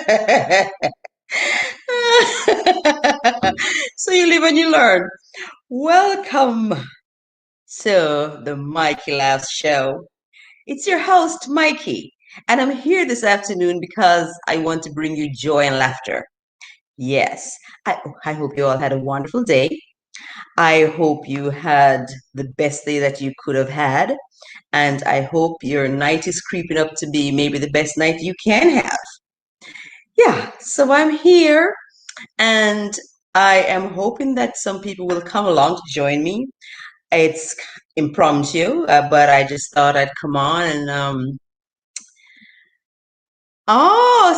So you live and you learn. Welcome to the Mikey Laughs Show. It's your host, Mikey, and I'm here this afternoon because I want to bring you joy and laughter. Yes, I hope you all had a wonderful day. I hope you had the best day that you could have had, and I hope your night is creeping up to be maybe the best night you can have. Yeah, so I'm here and I am hoping that some people will come along to join me. It's impromptu, but I just thought I'd come on and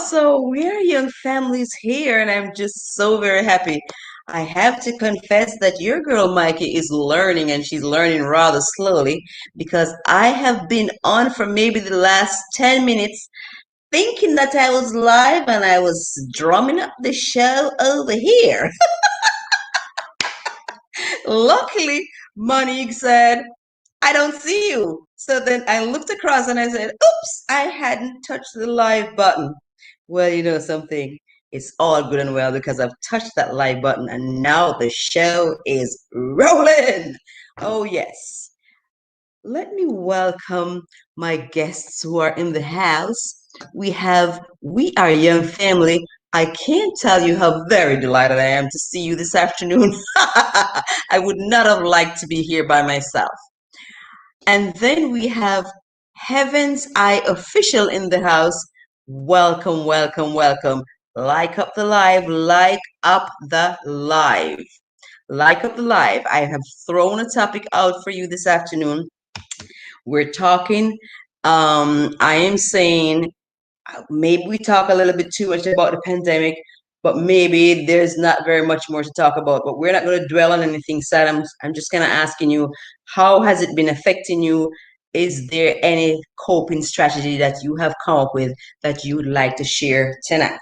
so we're young families here, and I'm just so very happy. I have to confess that your girl Mikey is learning, and she's learning rather slowly because I have been on for maybe the last 10 minutes thinking that I was live and I was drumming up the show over here. Luckily, Monique said, I don't see you. So then I looked across and I said, oops, I hadn't touched the live button. Well, you know something? It's all good and well because I've touched that live button and now the show is rolling. Oh, yes. Let me welcome my guests who are in the house. We are a young family. I can't tell you how very delighted I am to see you this afternoon. I would not have liked to be here by myself. And then we have Heaven's Eye Official in the house. Welcome, welcome, welcome. Like up the live, like up the live. Like up the live. I have thrown a topic out for you this afternoon. We're talking, I am saying maybe we talk a little bit too much about the pandemic, but maybe there's not very much more to talk about. But we're not going to dwell on anything sad. I'm just kind of asking you, how has it been affecting you? Is there any coping strategy that you have come up with that you would like to share tonight?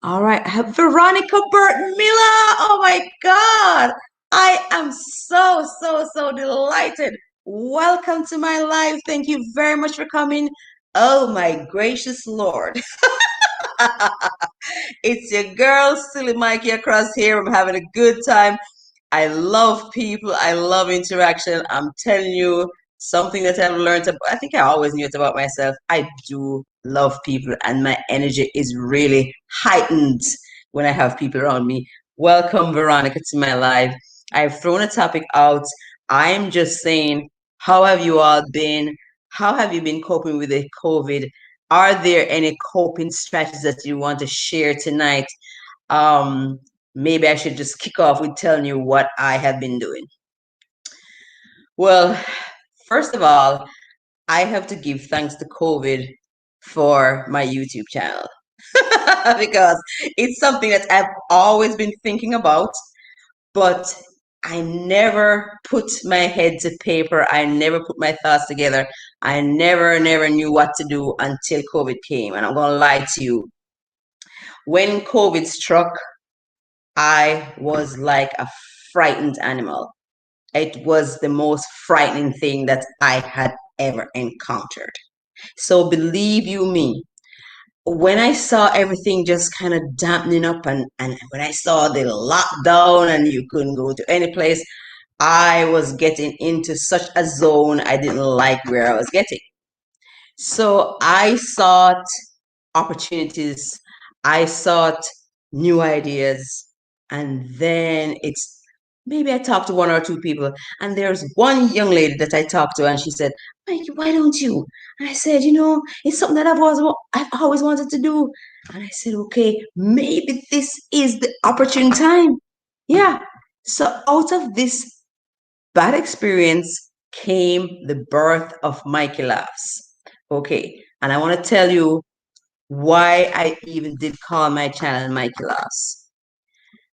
All right, I have Veronica Burton Miller. Oh my God. I am so delighted. Welcome to my live. Thank you very much for coming. Oh my gracious Lord. It's your girl, Silly Mikey, across here. I'm having a good time. I love people. I love interaction. I'm telling you something that I've learned. I think I always knew it about myself. I do love people, and my energy is really heightened when I have people around me. Welcome, Veronica, to my live. I've thrown a topic out. I'm just saying, how have you all been? How have you been coping with the COVID? Are there any coping strategies that you want to share tonight? Um, Maybe I should just kick off with telling you what I have been doing. Well, first of all, I have to give thanks to COVID for my YouTube channel because it's something that I've always been thinking about, but I never put my head to paper. I never put my thoughts together. I never knew what to do until COVID came. And I'm going to lie to you. When COVID struck, I was like a frightened animal. It was the most frightening thing that I had ever encountered. So believe you me, when I saw everything just kind of dampening up and when I saw the lockdown and you couldn't go to any place, I was getting into such a zone I didn't like where I was getting. So I sought opportunities, I sought new ideas, and then it's maybe I talked to one or two people, and there's one young lady that I talked to, and she said, Mikey, why don't you? And I said, it's something that I've always wanted to do. And I said, okay, maybe this is the opportune time. Yeah. So out of this bad experience came the birth of Mikey Laughs. Okay. And I want to tell you why I even did call my channel Mikey Laughs.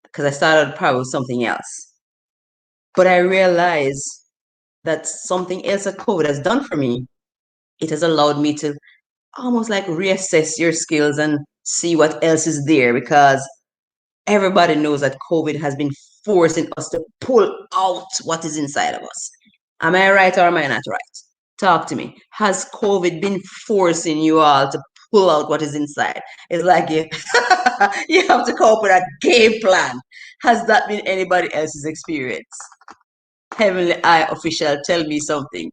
Because I started probably with something else. But I realized that something else that COVID has done for me, it has allowed me to almost like reassess your skills and see what else is there because everybody knows that COVID has been forcing us to pull out what is inside of us. Am I right or am I not right? Talk to me. Has COVID been forcing you all to pull out what is inside. It's like you, you have to come up with a game plan. Has that been anybody else's experience? Heavenly Eye official, tell me something.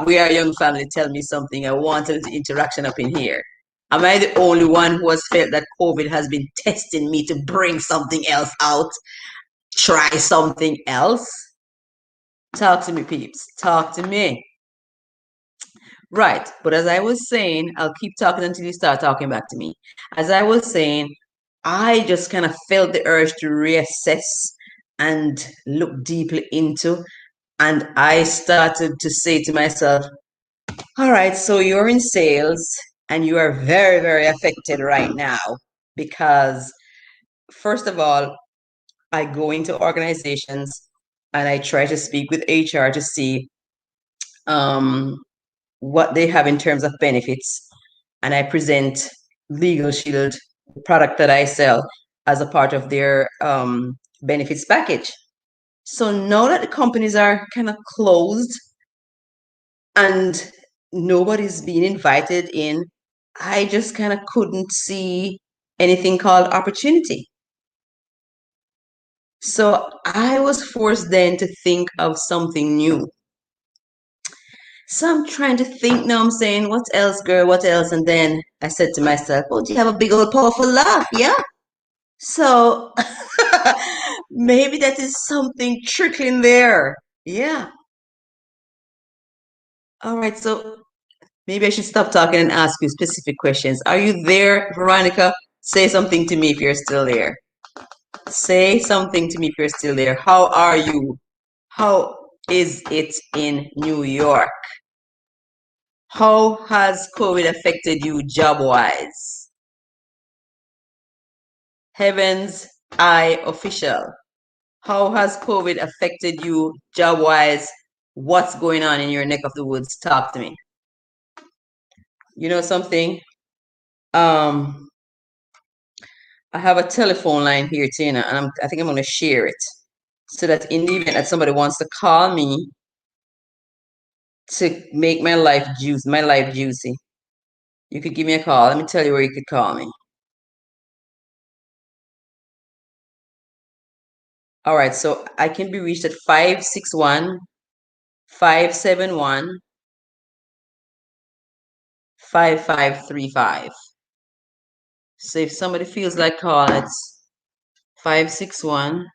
We are a young family, tell me something. I want a little interaction up in here. Am I the only one who has felt that COVID has been testing me to bring something else out? Try something else? Talk to me, peeps. Talk to me. Right. But as I was saying, I'll keep talking until you start talking back to me. As I was saying, I just kind of felt the urge to reassess and look deeply into. And I started to say to myself, all right, so you're in sales and you are very, very affected right now because, first of all, I go into organizations and I try to speak with HR to see um, what they have in terms of benefits. And I present Legal Shield, the product that I sell, as a part of their benefits package. So now that the companies are kind of closed and nobody's being invited in, I just kind of couldn't see anything called opportunity. So I was forced then to think of something new. So I'm trying to think now, I'm saying, what else, girl? What else? And then I said to myself, oh, do you have a big old powerful laugh? Yeah. So maybe that is something trickling there. Yeah. All right. So maybe I should stop talking and ask you specific questions. Are you there, Veronica? Say something to me if you're still there. Say something to me if you're still there. How are you? How is it in New York? How has COVID affected you job-wise? Heaven's Eye official. How has COVID affected you job-wise? What's going on in your neck of the woods? Talk to me. You know something? Um, I have a telephone line here, Tina, and I think I'm going to share it so that in the event that somebody wants to call me to make my life juicy, you could give me a call. Let me tell you where you could call me. All right, so I can be reached at 561 571 5535. So if somebody feels like calling, it's 561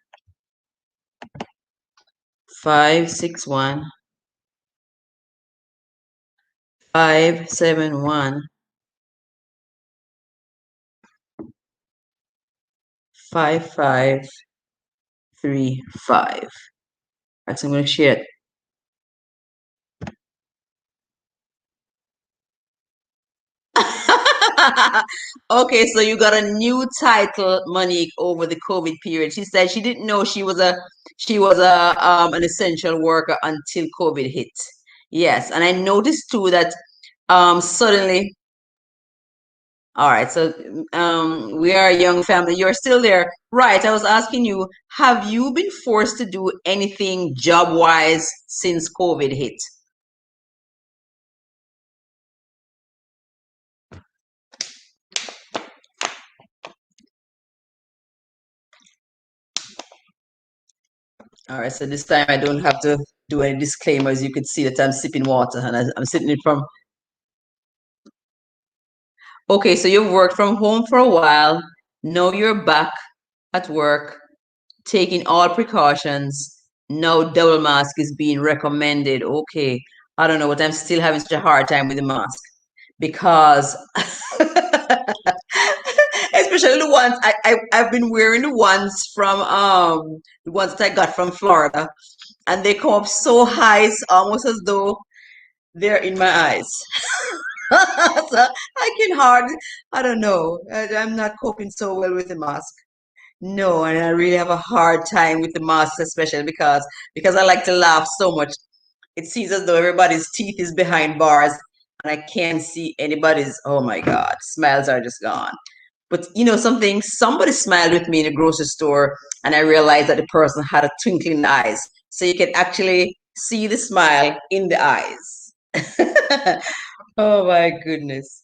561 571 5535. All right, so I'm going to share it. Okay, so you got a new title, Monique, over the COVID period. She said she didn't know she was a an essential worker until COVID hit. Yes, and I noticed too that suddenly. All right, so we are a young family. You're still there, right? I was asking you, have you been forced to do anything job-wise since COVID hit? All right, so this time I don't have to do any disclaimers. You could see that I'm sipping water and I'm sipping it from. Okay, so you've worked from home for a while. Now you're back at work, taking all precautions. No double mask is being recommended. Okay, I don't know, but I'm still having such a hard time with the mask because, especially the ones I've been wearing the ones from the ones that I got from Florida, and they come up so high, it's almost as though they're in my eyes. So I can hardly, I don't know. I'm not coping so well with the mask. No, and I really have a hard time with the mask, especially because I like to laugh so much. It seems as though everybody's teeth is behind bars, and I can't see anybody's. Oh my God, smiles are just gone. But you know something? Somebody smiled with me in a grocery store, and I realized that the person had a twinkle in the eyes, so you can actually see the smile in the eyes. Oh my goodness.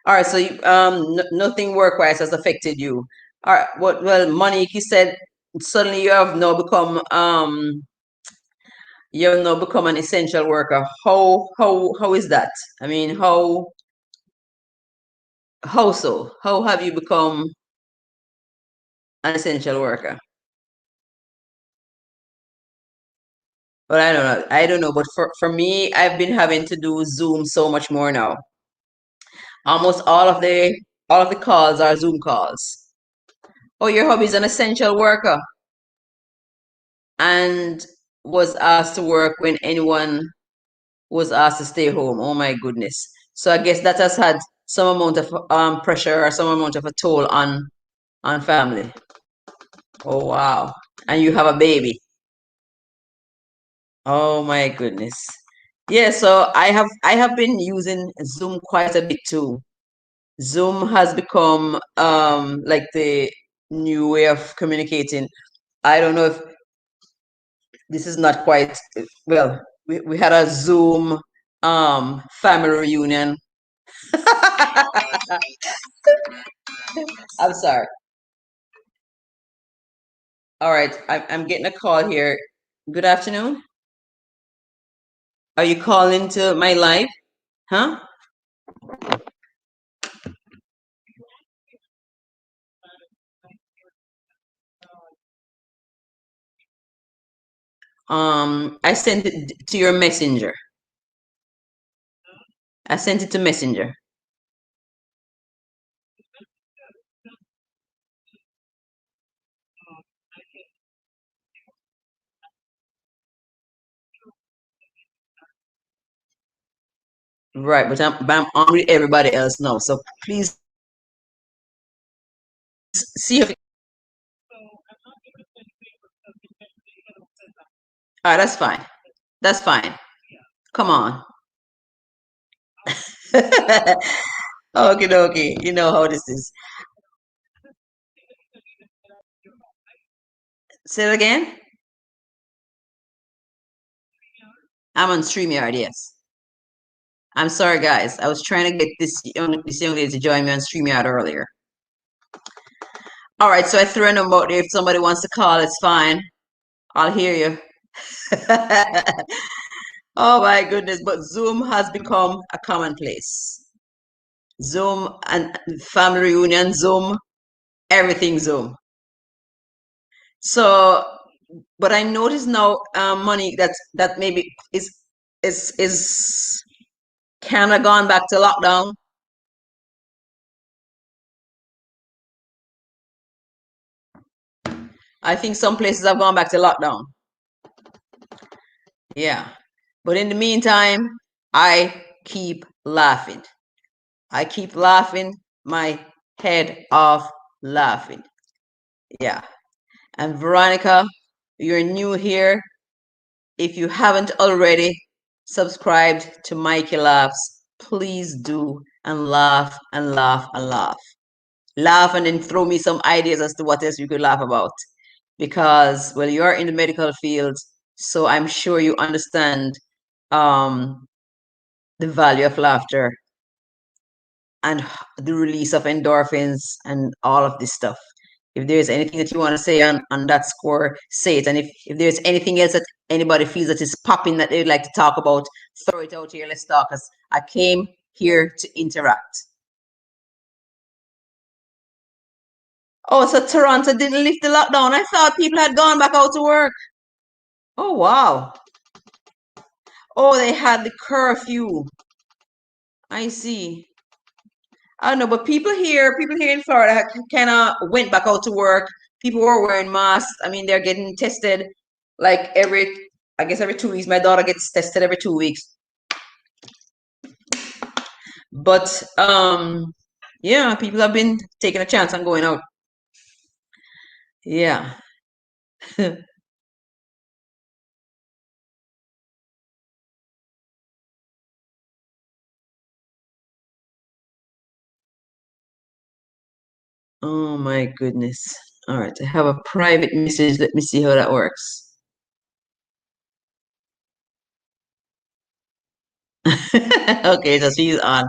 All right, so nothing work-wise has affected you. All right, what? Well, Monique, you said suddenly you have now become an essential worker. How is that? I mean, how so? How have you become an essential worker? Well, I don't know. I don't know, but for me, I've been having to do Zoom so much more now. Almost all of the calls are Zoom calls. Oh, your hubby is an essential worker and was asked to work when anyone was asked to stay home. Oh my goodness. So I guess that has had some amount of pressure or some amount of a toll on family. Oh wow. And you have a baby. Oh my goodness. Yeah, so I have been using Zoom quite a bit too. Zoom has become like the new way of communicating. I don't know if this is not quite well, we had a Zoom family reunion. I'm sorry. All right, I'm getting a call here. Good afternoon. Are you calling to my live? Huh? I sent it to your messenger. I sent it to messenger. Right, but I'm on with everybody else now. So please see if all right, that's fine. That's fine. Come on. Okay, okay. You know how this is. Say it again. I'm on StreamYard, yes. I'm sorry, guys. I was trying to get this young lady to join me on StreamYard earlier. All right, so I threw a number out there. If somebody wants to call, it's fine. I'll hear you. Oh my goodness, but Zoom has become a commonplace. Zoom and family reunion, Zoom, everything Zoom. So, but I notice now, money that maybe is kind of gone back to lockdown. I think some places have gone back to lockdown. Yeah. But in the meantime, I keep laughing. I keep laughing my head off laughing. Yeah. And Veronica, you're new here. If you haven't already subscribed to Mikey Laughs, please do and laugh and laugh and laugh. Laugh and then throw me some ideas as to what else you could laugh about. Because, well, you're in the medical field, so I'm sure you understand um, the value of laughter and the release of endorphins and all of this stuff. If there's anything that you want to say on that score, say it. And if there's anything else that anybody feels that is popping that they'd like to talk about, throw it out here. Let's talk. Because I came here to interact. Oh, so Toronto didn't lift the lockdown. I thought people had gone back out to work. Oh, wow. Oh, they had the curfew. I see. I don't know, but people here in Florida kind of went back out to work. People were wearing masks. I mean, they're getting tested like I guess every 2 weeks. My daughter gets tested every 2 weeks. But yeah, people have been taking a chance on going out. Yeah. Oh my goodness. All right, I have a private message. Let me see how that works. Okay, so she's on.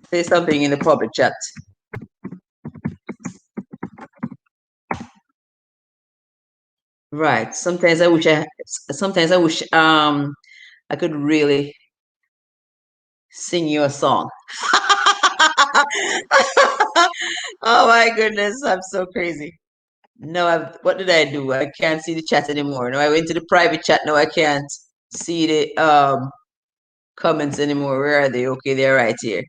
Say something in the public chat. Right. Sometimes I wish I could really sing you a song. Oh my goodness, I'm so crazy. No, what did I do? I can't see the chat anymore. No, I went to the private chat. No, I can't see the comments anymore. Where are they? Okay, they're right here.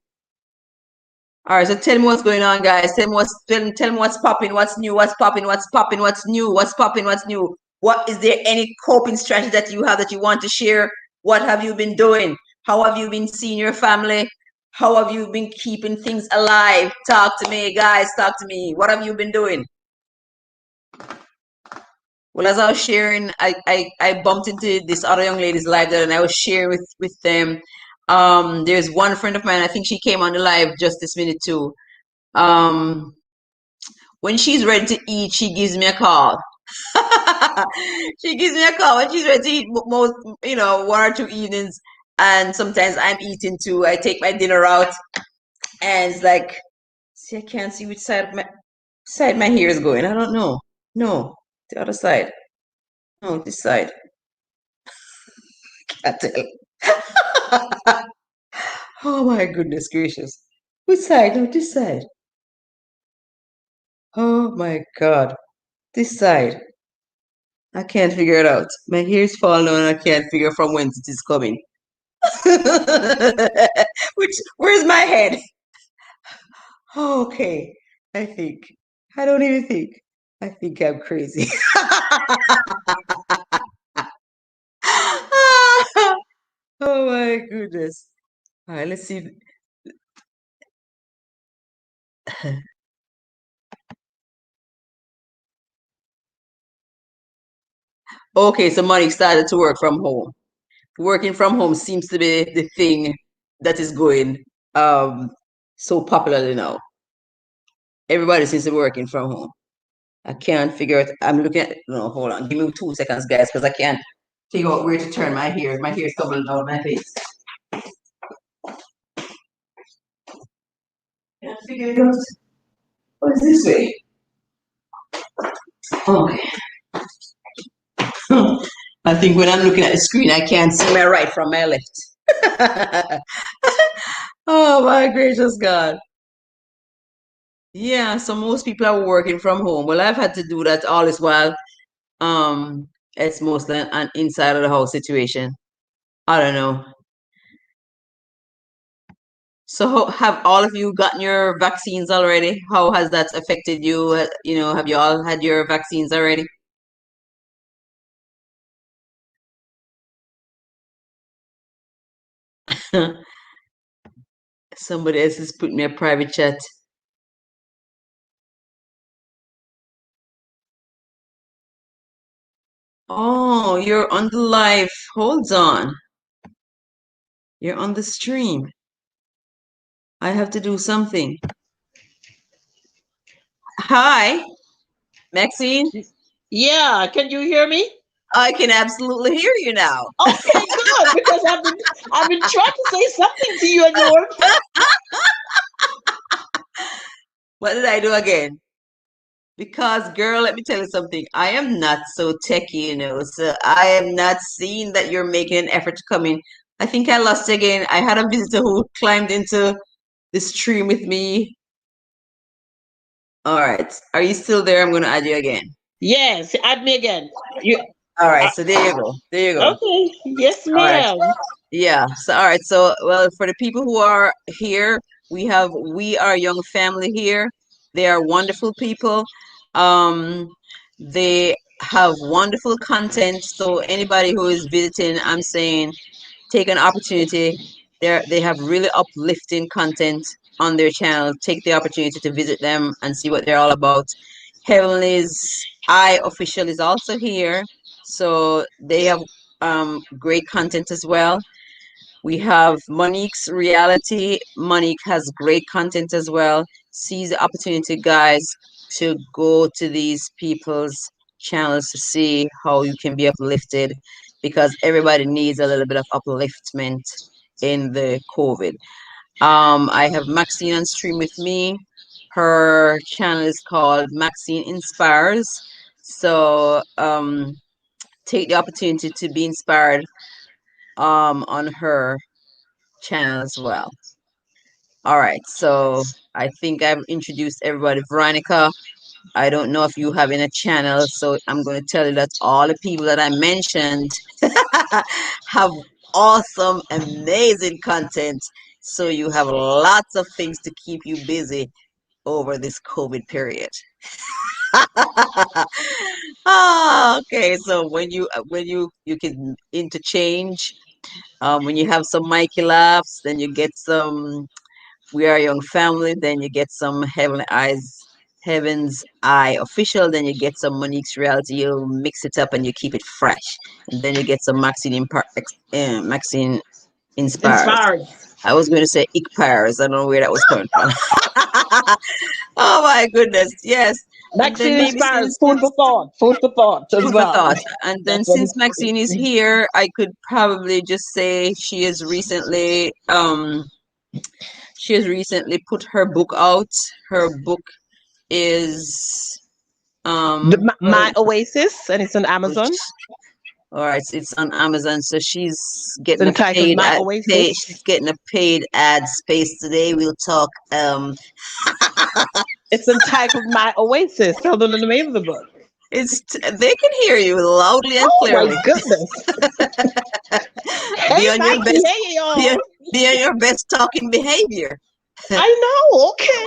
All right, so tell me what's going on, guys. Tell me what's popping, what's new, what's popping, what's popping, what's new, what's popping, what's new. What is there any coping strategy that you have that you want to share? What have you been doing? How have you been seeing your family? How have you been keeping things alive? Talk to me, guys. Talk to me. What have you been doing? Well, as I was sharing, I bumped into this other young lady's live there, and I was sharing with them. There's one friend of mine. I think she came on the live just this minute too. When she's ready to eat, she gives me a call. She gives me a call when she's ready to eat most, 1 or 2 evenings. And sometimes I'm eating too. I take my dinner out, and it's like, see, I can't see which side my hair is going. I don't know. No, the other side. No, this side. Can't tell. Oh my goodness gracious. Which side? No, this side. Oh my God. This side. I can't figure it out. My hair's falling and I can't figure from whence it is coming. Where's my head? Okay, I think. I don't even think. I think I'm crazy. Oh my goodness. All right, let's see. Okay, so Monique started to work from home. Working from home seems to be the thing that is going um so popularly now. Everybody seems to be working from home. I can't figure it. I'm looking at no, hold on. Give me 2 seconds, guys, because I can't figure out where to turn my hair. My hair is tumbling down my face. Can't figure it out. What is this way? Okay. I think when I'm looking at the screen, I can't see my right from my left. Oh my gracious God. Yeah, so most people are working from home. Well, I've had to do that all this while. Um, it's mostly an inside of the house situation. I don't know. So have all of you gotten your vaccines already? How has that affected you? Have you all had your vaccines already? Somebody else has put me a private chat. Oh, you're on the live. Hold on. You're on the stream. I have to do something. Hi, Maxine. Yeah, can you hear me? I can absolutely hear you now. Okay, good. Because I've been trying to say something to you and you weren't. What did I do again? Because, girl, let me tell you something. I am not so techy. So I am not seeing that you're making an effort to come in. I think I lost again. I had a visitor who climbed into the stream with me. All right. Are you still there? I'm going to add you again. Yes, add me again. You All right. uh, So there you go. There you go. okay? Yes, All right. ma'am. Yeah. So, all right. So, well, for the people who are here, We Are Young family here. They are wonderful people. Um, they have wonderful content. So, anybody who is visiting, I'm saying take an opportunity. They have really uplifting content on their channel. Take the opportunity to visit them and see what they're all about. Heavenly's Eye Official is also here. So, they have great content as well. We have Monique's Reality. Monique has great content as well. Seize the opportunity, guys, to go to these people's channels to see how you can be uplifted because everybody needs a little bit of upliftment in the COVID. I have Maxine on stream with me. Her channel is called Maxine Inspires. So take the opportunity to be inspired on her channel as well. All right, so I think I've introduced everybody. Veronica, I don't know if you have in a channel, so I'm going to tell you that all the people that I mentioned have awesome, amazing content. So you have lots of things to keep you busy over this COVID period. Okay, so when you can interchange, when you have some Mikey laughs, then you get some We Are a Young Family, then you get some Heaven's Eye Official, then you get some Monique's Reality. You mix it up and you keep it fresh, and then you get some Maxine Inspires. Inspired. I was going to say Ikpires. I don't know where that was coming from. Oh my goodness, yes. And then Maxine maybe inspires. Food for thought. Food for thought as food for well. thought. And then That's what since it's. Maxine is here, I could probably just say she has recently put her book out. Her book is My Oasis, and it's on which, Amazon. all right, it's on Amazon. So she's It's getting a entitled My Oasis. she's getting a paid ad space today. We'll talk It's entitled My Oasis. Tell them the name of the book. they can hear you loudly and Oh my clearly. goodness. Be Hey, on your Mikey. best Hey, y'all. be on your best talking behavior. I know. Okay.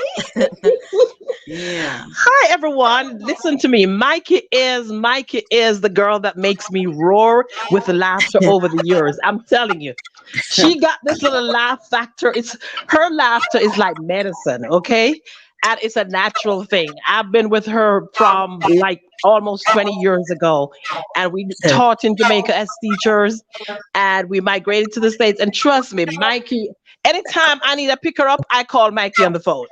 Yeah. Hi, everyone. Listen to me. Mikey is the girl that makes me roar with laughter over the years. I'm telling you. She got this little laugh factor. It's her laughter is like medicine, okay? And it's a natural thing. I've been with her from like almost 20 years ago, and we taught in Jamaica as teachers, and we migrated to the States. And trust me, Mikey, anytime I need to pick her up, I call Mikey on the phone.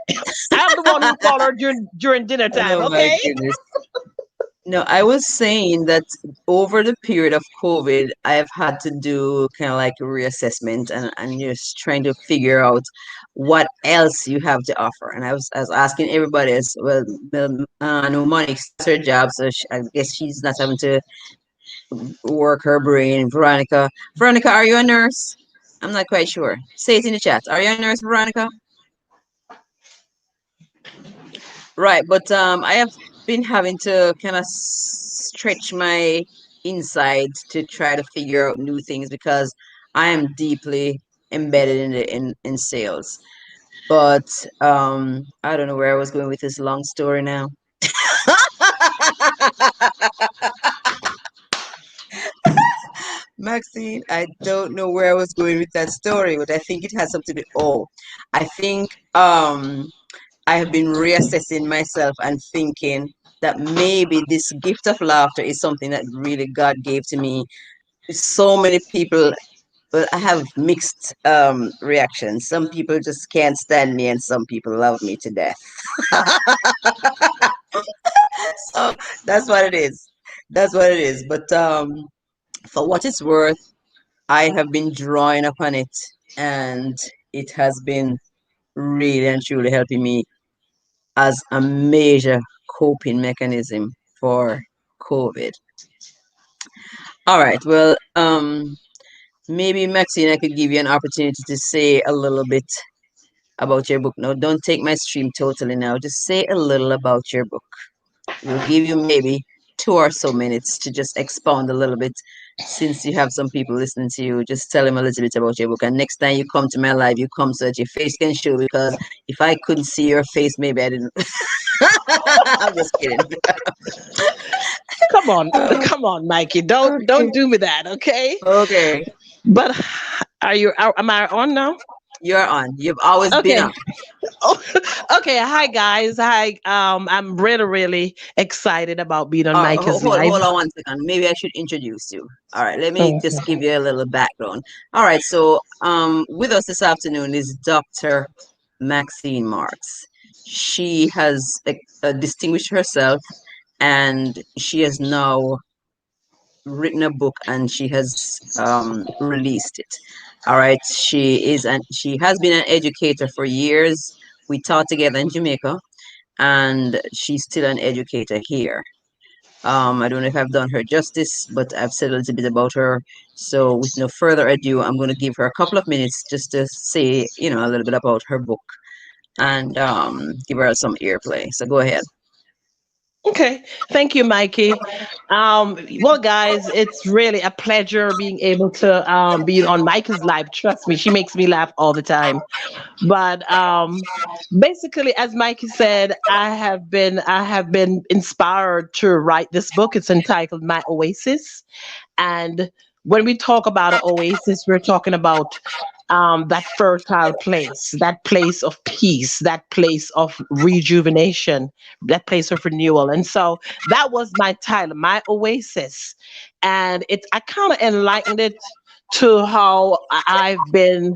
I'm the one who call her during dinner time, Oh my okay? goodness. No, I was saying that over the period of COVID, I've had to do kind of like a reassessment and just trying to figure out what else you have to offer. And I was asking everybody else, well, no, Monique starts her job, so I guess she's not having to work her brain. Veronica, are you a nurse? I'm not quite sure. Say it in the chat. Are you a nurse, Veronica? Right, but I have been having to kind of stretch my insides to try to figure out new things because I am deeply embedded in sales. But I don't know where I was going with this long story now. Maxine, I don't know where I was going with that story, but I think it has something to do. Oh, I think I have been reassessing myself and thinking that maybe this gift of laughter is something that really God gave to me. So many people, but I have mixed reactions. Some people just can't stand me, and some people love me to death. So that's what it is. That's what it is. But for what it's worth, I have been drawing upon it, and it has been really and truly helping me as a major coping mechanism for COVID. All right. Well, maybe Maxine, I could give you an opportunity to say a little bit about your book. No, don't take my stream totally now. Just say a little about your book. We'll give you maybe 2 or so minutes to just expound a little bit. Since you have some people listening to you, just tell them a little bit about your book. And next time you come to my live, you come so that your face can show. Because if I couldn't see your face, maybe I didn't. I'm just kidding. Come on, Mikey. Don't do me that, okay? Okay, But am I on now? you're on. You've always been Okay. on. Oh, okay. Hi guys. Hi. I'm really excited about being on Mikey's live. Hold on 1 second. Maybe I should introduce you. All right, let me Okay. just give you a little background. All right, so with us this afternoon is Dr. Maxine Marks. She has distinguished herself, and she has now written a book, and she has released it. All right, she has been an educator for years. We taught together in Jamaica, and she's still an educator here. I don't know if I've done her justice, but I've said a little bit about her. So, with no further ado, I'm going to give her a couple of minutes just to say, a little bit about her book and give her some airplay. So, go ahead. Okay, thank you, Mikey. Well, guys, it's really a pleasure being able to be on Mikey's live. Trust me, she makes me laugh all the time. But basically, as Mikey said, I have been inspired to write this book. It's entitled My Oasis, and when we talk about an oasis, we're talking about that fertile place, that place of peace, that place of rejuvenation, that place of renewal. And so that was my title, My Oasis. And I kind of enlightened it to how I've been.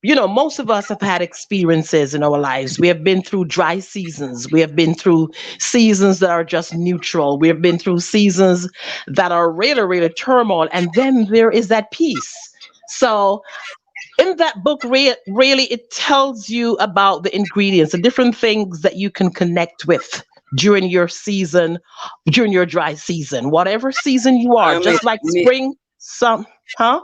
Most of us have had experiences in our lives. We have been through dry seasons. We have been through seasons that are just neutral. We have been through seasons that are really, really turmoil. And then there is that peace. So in that book, really, it tells you about the ingredients, the different things that you can connect with during your season, during your dry season, whatever season you are, Maybe, just like spring, some, huh?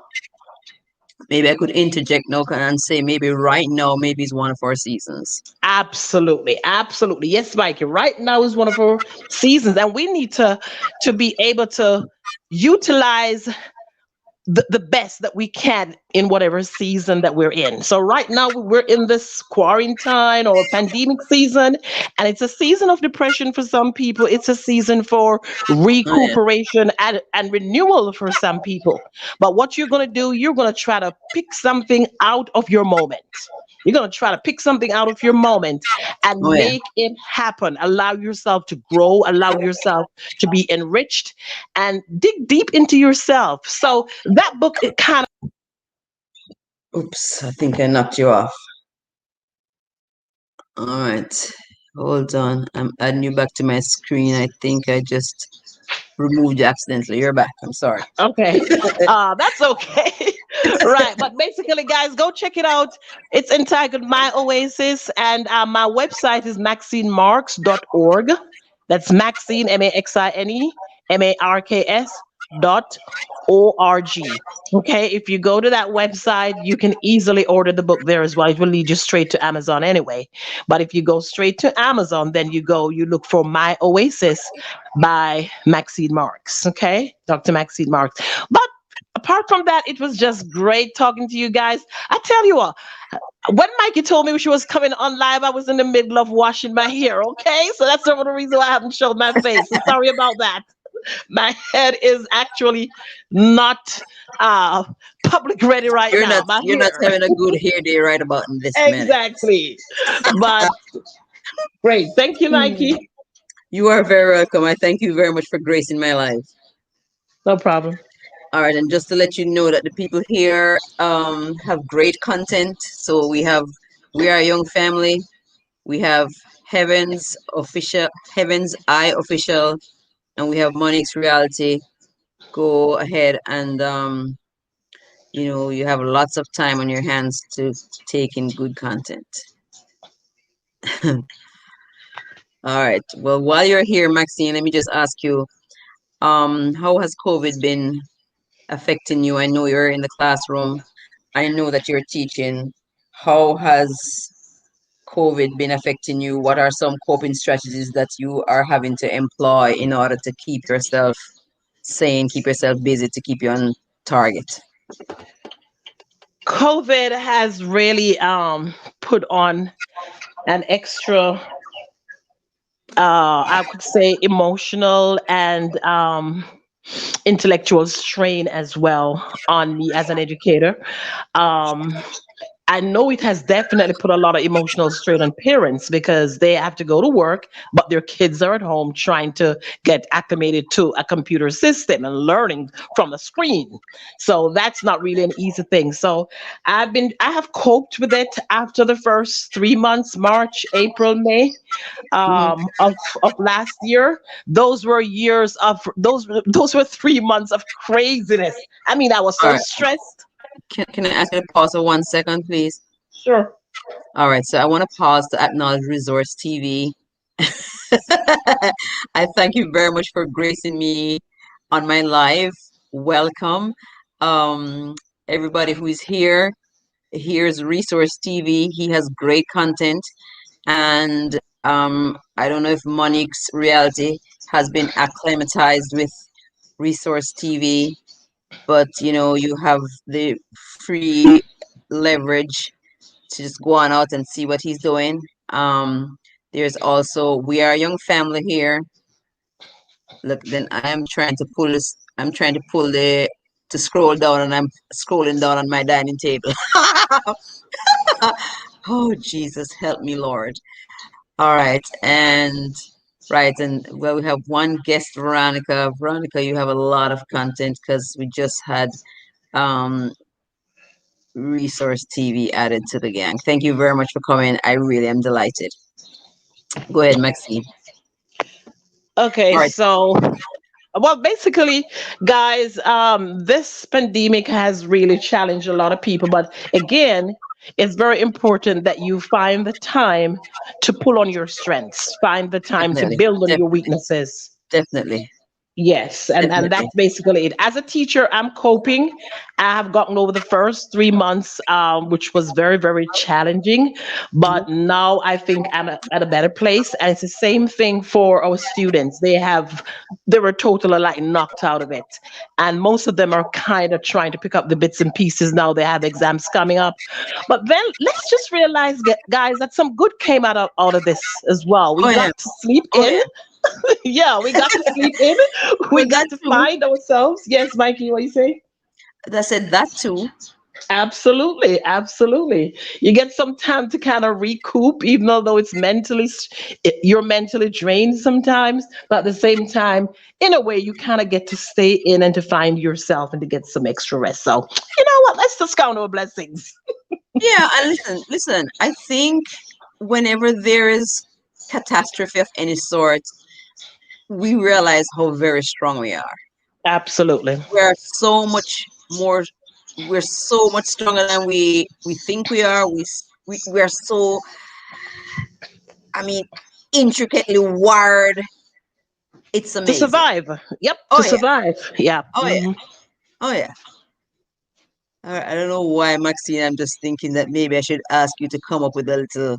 maybe I could interject now and say maybe right now, maybe it's one of our seasons. Absolutely, absolutely. Yes, Mikey. Right now is one of our seasons, and we need to be able to utilize the best that we can in whatever season that we're in. So right now we're in this quarantine or pandemic season, and it's a season of depression for some people. It's a season for Oh, yeah. recuperation and renewal for some people. But what you're going to do, you're going to try to pick something out of your moment. You're going to try to pick something out of your moment and Oh, yeah. make it happen. Allow yourself to grow, allow yourself to be enriched, and dig deep into yourself. So that book, it kind Oops, I think I knocked you off. All right. Hold on. I'm adding you back to my screen. I think I just removed you accidentally. You're back. I'm sorry. of okay. That's okay. Right. But basically, guys, go check it out. It's entitled My Oasis, and my website is maxinemarks.org. That's Maxine, MaxineMaxines.org. Okay, if you go to that website, you can easily order the book there as well. It will lead you straight to Amazon anyway. But if you go straight to Amazon, then you look for My Oasis by Maxine Marks. Okay, Dr. Maxine Marks. But apart from that, it was just great talking to you guys. I tell you what, when Mikey told me she was coming on live, I was in the middle of washing my hair. Okay, so that's some of the reason why I haven't showed my face. So sorry about that. My head is actually not uh public ready right You're now. not My you're not hair. having a good hair day right about in this minute. Exactly. But great. Thank you, Mikey. You are very welcome. I thank you very much for gracing my life. No problem. All right, and just to let you know that the people here have great content. So we are a young family. We have Heaven's Eye official, and we have Monix Reality. Go ahead and you have lots of time on your hands to take in good content. All right. Well, while you're here, Maxine, let me just ask you, how has COVID been affecting you? I know you're in the classroom. I know that you're teaching. How has COVID been affecting you? What are some coping strategies that you are having to employ in order to keep yourself sane, keep yourself busy, to keep you on target? COVID has really put on an extra I could say emotional and intellectual strain as well on me as an educator. Um, I know it has definitely put a lot of emotional strain on parents because they have to go to work, but their kids are at home trying to get acclimated to a computer system and learning from a screen. So that's not really an easy thing. So I have coped with it after the first 3 months, March, April, May Mhm. of last year. Those were 3 months of craziness. I mean, I was All so right. stressed. Can I ask you to pause for 1 second, please? Sure. All right, so I want to pause to acknowledge Resource TV. I thank you very much for gracing me on my live. Welcome. Um, Everybody who is here, here's Resource TV. He has great content. And I don't know if Monique's reality has been acclimatized with Resource TV, but you have the free leverage to just go on out and see what he's doing. There's also We Are a Young Family here. Look, then I'm trying to pull to scroll down, and I'm scrolling down on my dining table. Oh, Jesus, help me, Lord. All right, and well, we have one guest, Veronica. Veronica, you have a lot of content because we just had um Resource TV added to the gang. Thank you very much for coming. I really am delighted. Go ahead, Maxine. Okay, All right. so well, basically, guys, this pandemic has really challenged a lot of people. But again, it's very important that you find the time to pull on your strengths, find the time to Definitely, build on your definitely, weaknesses. definitely, Yes, and definitely. that's basically it. As a teacher, I'm coping. I have gotten over the first 3 months, which was very, very challenging, Mhm. but now I think I'm at a better place. And it's the same thing for our students. They were totally like knocked out of it, and most of them are kind of trying to pick up the bits and pieces now. They have exams coming up, but then let's just realize, guys, that some good came out of this as well. We Oh yeah, got to sleep oh in. yeah. Yeah, we got to sleep in. We Well, that got to too. find ourselves. Yes, Mikey, what you say? I said that too. Absolutely, absolutely. You get some time to kind of recoup, even though it's you're mentally drained sometimes, but at the same time, in a way, you kind of get to stay in and to find yourself and to get some extra rest. So, you know what? Let's just count our blessings. Yeah, and listen. I think whenever there is catastrophe of any sort, we realize how very strong we are. Absolutely. We are so much more. We're so much stronger than we think we are. We are so. I mean, intricately wired. It's To amazing. survive. Yep, Oh to yeah. survive. Yeah. Oh yeah. Oh yeah. I don't know why, Maxine. I'm just thinking that maybe I should ask you to come up with a little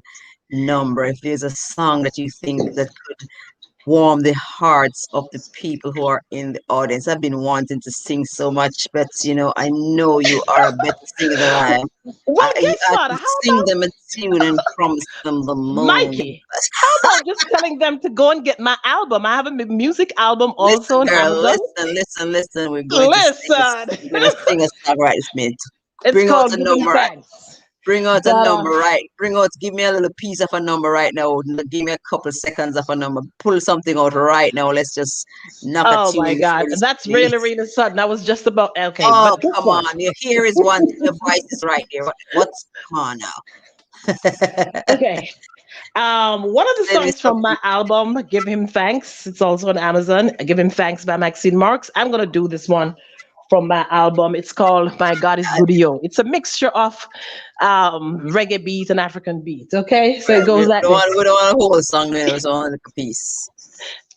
number. If there's a song that you think that could warm the hearts of the people who are in the audience. I've been wanting to sing so much, but I know you are a better singer than I am. Well, guess I what? can How sing about them a tune and promise them the moon. Mikey? How about just telling them to go and get my album? I have a music album also Listen, on girl, Amazon. listen. We're going to sing a, Listen, we're going to sing a song right this minute. it's Bring out called a Giving number. Thanks. Bring out a But number, right? Give me a little piece of a number right now. Give me a couple seconds of a number. Pull something out right now. Let's just knock a oh my tune before God, this. that's really, really sudden. I was just about okay, Oh, but guess come what? on. Here is one. Your voice is right there. What's come on now? Okay. One of the Tell me songs from my something. album, Give Him Thanks, it's also on Amazon. Give Him Thanks by Maxine Marks. I'm gonna do this one from my album. It's called My God is Good Yo. It's a mixture of reggae beat and African beat. Okay, so it We goes like don't this. want, we don't want a whole song, man. It was only like a piece.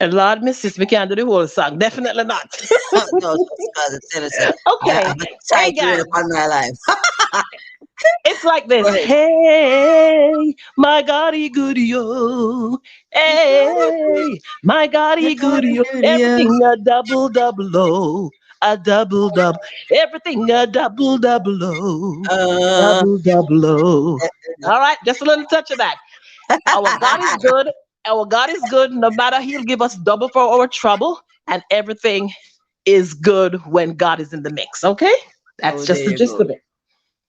And Lord, missus, we can't do the whole song. Definitely not. No, just because tell us, I Okay, have a hey tight rein guys, upon my life. it's like Go this. ahead. Hey, my God, he good yo. Hey, my God, he good yo. Everything a double double oh, a double double. Everything a double double oh, Uh, double double oh. All right, just a little touch of that. Our God is good. Our God is good. No matter, He'll give us double for our trouble, and everything is good when God is in the mix. Okay, that's oh, just there the you gist go. of it.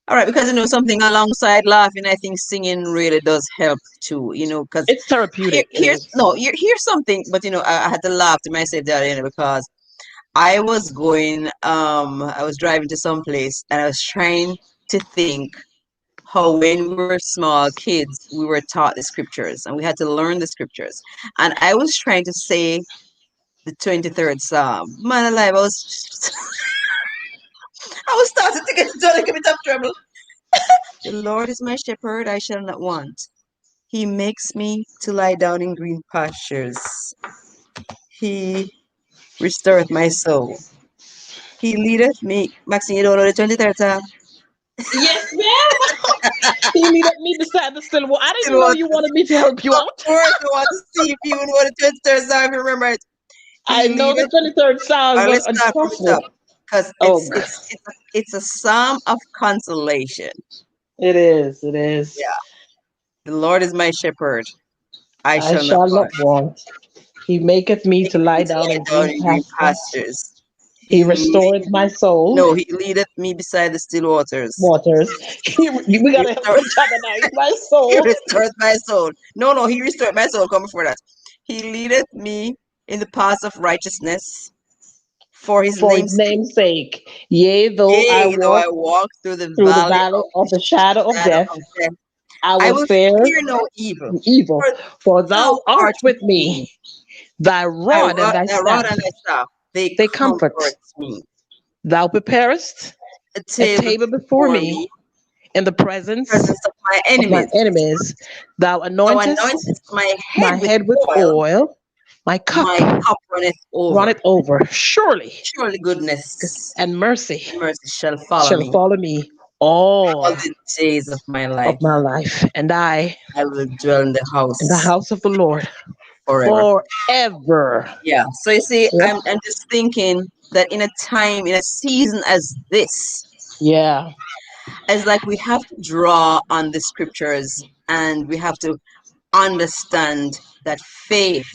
All right, because something alongside laughing, I think singing really does help too. Because It's therapeutic. It here's is. no, here's something, but I had to laugh to myself the other day because I was driving to some place and I was trying to think how when we were small kids, we were taught the scriptures and we had to learn the scriptures. And I was trying to say the 23rd Psalm. Man alive, I was I was starting to get into a little bit of trouble. The Lord is my shepherd, I shall not want. He makes me to lie down in green pastures. He restoreth my soul. He leadeth me. Maxine, you don't know the 23rd Psalm? Yes, ma'am. He needed me beside the still water. I Still didn't know want you wanted me to help you Of out. course, I want to see if you know the 23rd Psalm, if you remember it. I He know the leadeth. 23rd Psalm, Let's but start from trust the top. me. Because Oh, it's a psalm of consolation. it is. It is. Yeah. The Lord is my shepherd. I I shall not shall want. not want. He maketh me Make to me lie to down lie in down green in green pastures. pastures. He He lead, restoreth my soul. no, he leadeth me beside the still waters. Waters. We He gotta help restore, each other now. It's my he soul. restoreth my soul. No, no, he restored my soul. Come before that. He leadeth me in the paths of righteousness for his For his name's sake. name's sake. Yea, though I Yea, though I walk walk through the through the valley valley of of the the shadow of shadow death, of death, I I will will fear fear no evil, evil, for for thou thou art art with with me. me. Thy rod and thy Thy rod staff, and thy staff, they they comfort comfort. me. Thou preparest A a table table before before me me, in the presence presence of my of my enemies. enemies. Thou Thou anointest anointest my head my with head with oil, oil. My cup my cup runneth over. runneth over. Surely Surely goodness and mercy and mercy shall follow shall me follow me all all the days of my of life. my life, and I I will dwell in the in the house house of the Lord forever. forever. Yeah. So you see, Yep. I'm just thinking that in a time, in a season as this, Yeah. it's like we have to draw on the scriptures and we have to understand that faith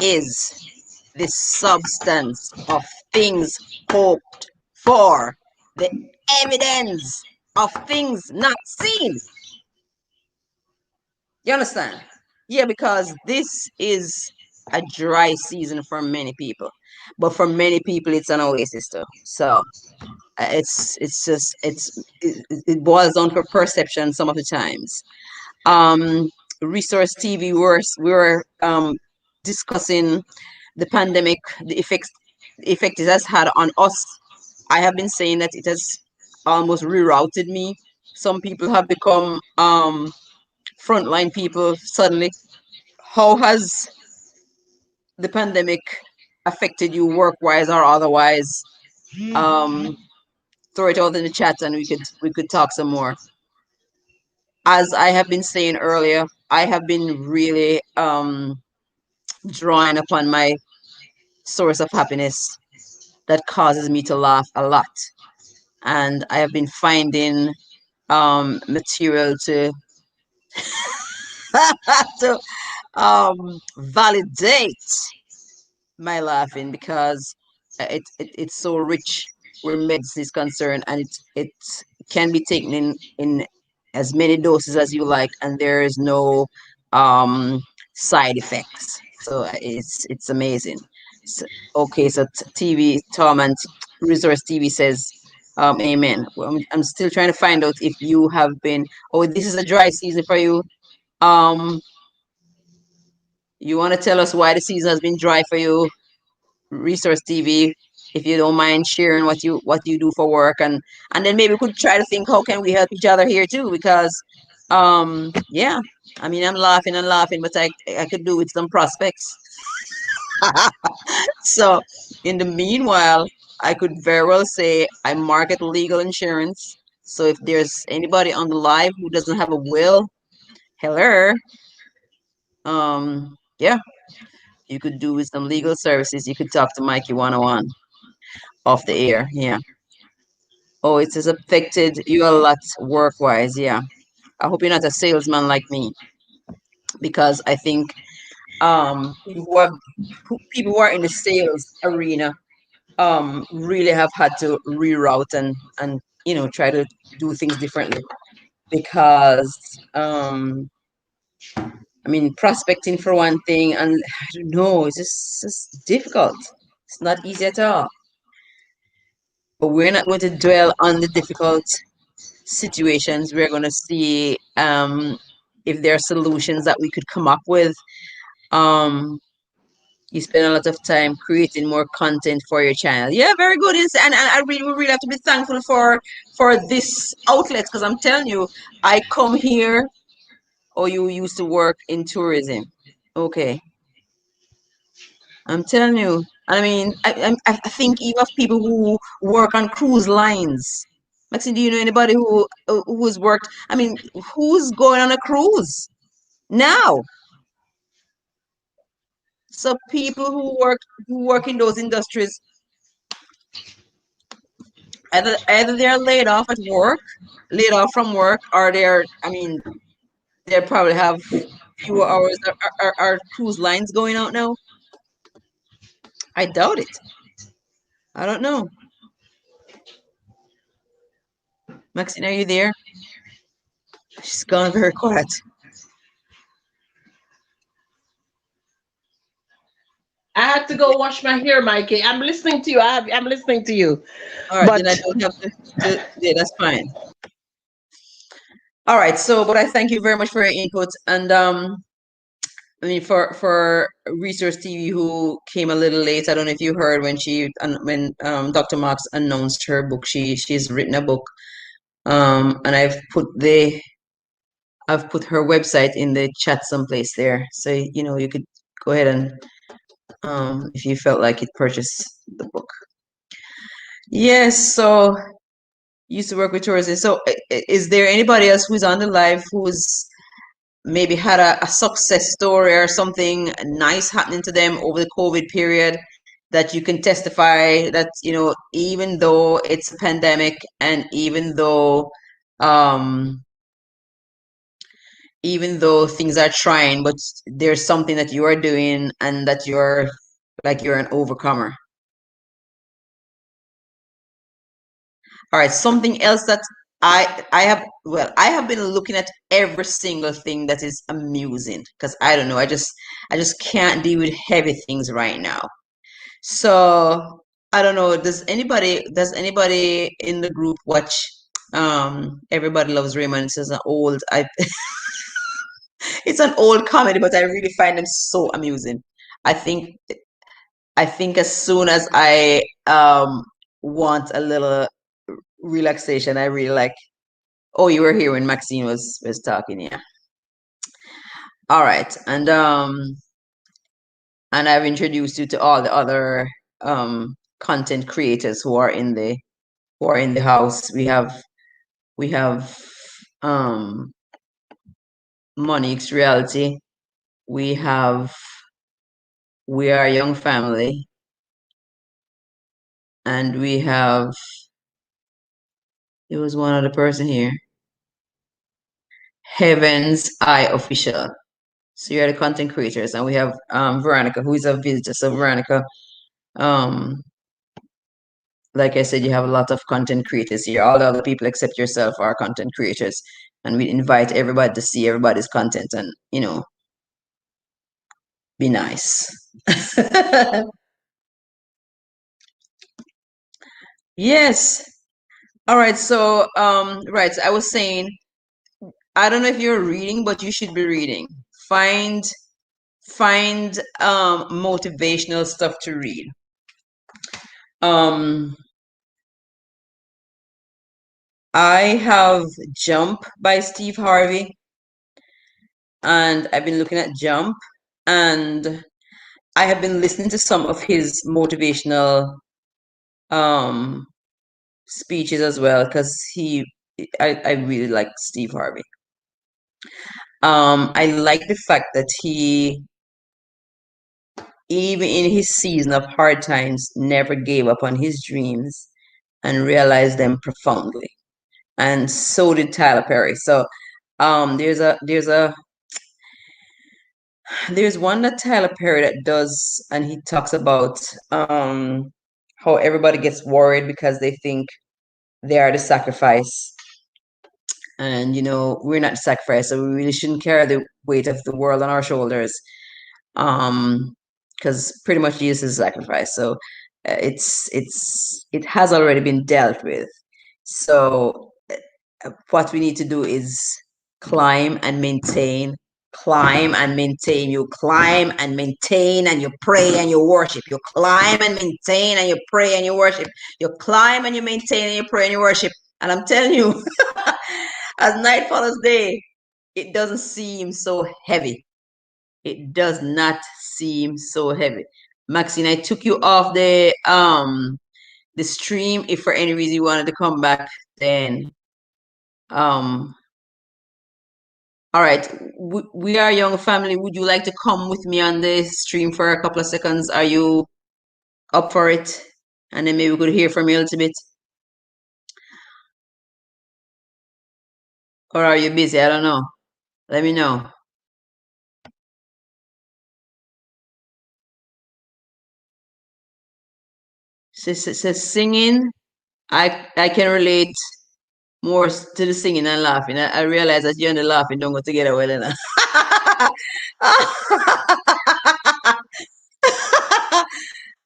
is the substance of things hoped for, the evidence of things not seen. You understand? Yeah, because this is a dry season for many people, but for many people, it's an oasis too. So it's just it boils down for perception some of the times. Um, Resource TV, we were discussing the pandemic, the effect it has had on us. I have been saying that it has almost rerouted me. Some people have become frontline people suddenly. How has the pandemic affected you work wise or otherwise? Um, Throw it out in the chat and we could talk some more. As I have been saying earlier, I have been really drawing upon my source of happiness that causes me to laugh a lot. And I have been finding material to to validate my laughing because it's so rich where medicine is concerned, and it can be taken in as many doses as you like, and there is no um side effects. So it's amazing. So, okay, so TV Tom and Resource TV says amen. Well, I'm still trying to find out if you have been. Oh, this is a dry season for you. um you want to tell us why the season has been dry for you, Resource TV, if you don't mind sharing what you do for work, and then maybe we could try to think how can we help each other here too, because yeah, I mean, I'm laughing and laughing, but I could do with some prospects. So in the meanwhile, I could very well say I market legal insurance. So if there's anybody on the live who doesn't have a will, hello, yeah, you could do with some legal services. You could talk to Mikey 101 off the air. Yeah. Oh, it has affected you a lot work wise. Yeah. I hope you're not a salesman like me, because I think people who are in the sales arena really have had to reroute and try to do things differently, because I mean, prospecting for one thing, and I don't know, it's just difficult. It's not easy at all. But we're not going to dwell on the difficult situations. We're going to see if there are solutions that we could come up with. Um, You spend a lot of time creating more content for your channel. Yeah, very good. And I really, we really have to be thankful for this outlet because I'm telling you, I come here. Or you used to work in tourism. Okay, I'm telling you. I mean, I think even of people who work on cruise lines. Maxine, do you know anybody who's worked? I mean, who's going on a cruise now? So people who work in those industries, either they're laid off at work, laid off from work, or they're, I mean, they probably have fewer hours. Are cruise lines going out now? I doubt it. I don't know. Maxine, are you there? She's gone very quiet. I had to go wash my hair, Mikey. I'm listening to you. I'm listening to you. All right, then I But don't have yeah, that's fine. All right, so but I thank you very much for your input. And I mean for Resource TV who came a little late. I don't know if you heard when Dr. Marks announced her book. She's written a book. And I've put her website in the chat someplace there. So you could go ahead and if you felt like it, purchase the book. Yes, so used to work with tourism. So is there anybody else who's on the live who's maybe had a success story or something nice happening to them over the COVID period that you can testify that, even though it's a pandemic and um, even though things are trying, but there's something that you are doing and that you're an overcomer. All right, something else that I have been looking at every single thing that is amusing because I don't know, I just can't deal with heavy things right now. So I don't know, does anybody in the group watch Everybody Loves Raymond? It's an old comedy, but I really find them so amusing. I think I think as soon as I want a little relaxation, I really like. Oh, you were here when Maxine was talking, yeah. All right, and I've introduced you to all the other content creators who are in the house. We have Monix Reality. We have We Are a Young Family, and there was one other person here. Heaven's Eye Official. So you're the content creators, and we have Veronica, who is a visitor. So Veronica, um, like I said, you have a lot of content creators here. All the other people except yourself are content creators, and we invite everybody to see everybody's content and be nice. Yes. All right. So right. So I was saying, I don't know if you're reading, but you should be reading. Find motivational stuff to read. Um, I have Jump by Steve Harvey, and I've been looking at Jump, and I have been listening to some of his motivational um speeches as well because I really like Steve Harvey. I like the fact that he, even in his season of hard times, never gave up on his dreams and realized them profoundly. And so did Tyler Perry. So there's one that Tyler Perry that does, and he talks about how everybody gets worried because they think they are the sacrifice. And we're not the sacrifice, so we really shouldn't carry the weight of the world on our shoulders. Because pretty much Jesus is a sacrifice. So it has already been dealt with. So what we need to do is climb and maintain climb and maintain. You climb and maintain and you pray and you worship. You climb and maintain and you pray and you worship. You climb and you maintain and you pray and you worship. And I'm telling you, as night follows day, it doesn't seem so heavy. It does not seem so heavy. Maxine, I took you off the stream. If for any reason you wanted to come back, then all right. We are a young family. Would you like to come with me on the stream for a couple of seconds? Are you up for it? And then maybe we could hear from you a little bit. Or are you busy? I don't know. Let me know. Says singing. I can relate more to the singing and laughing. I realize that you and the laughing don't go together well enough.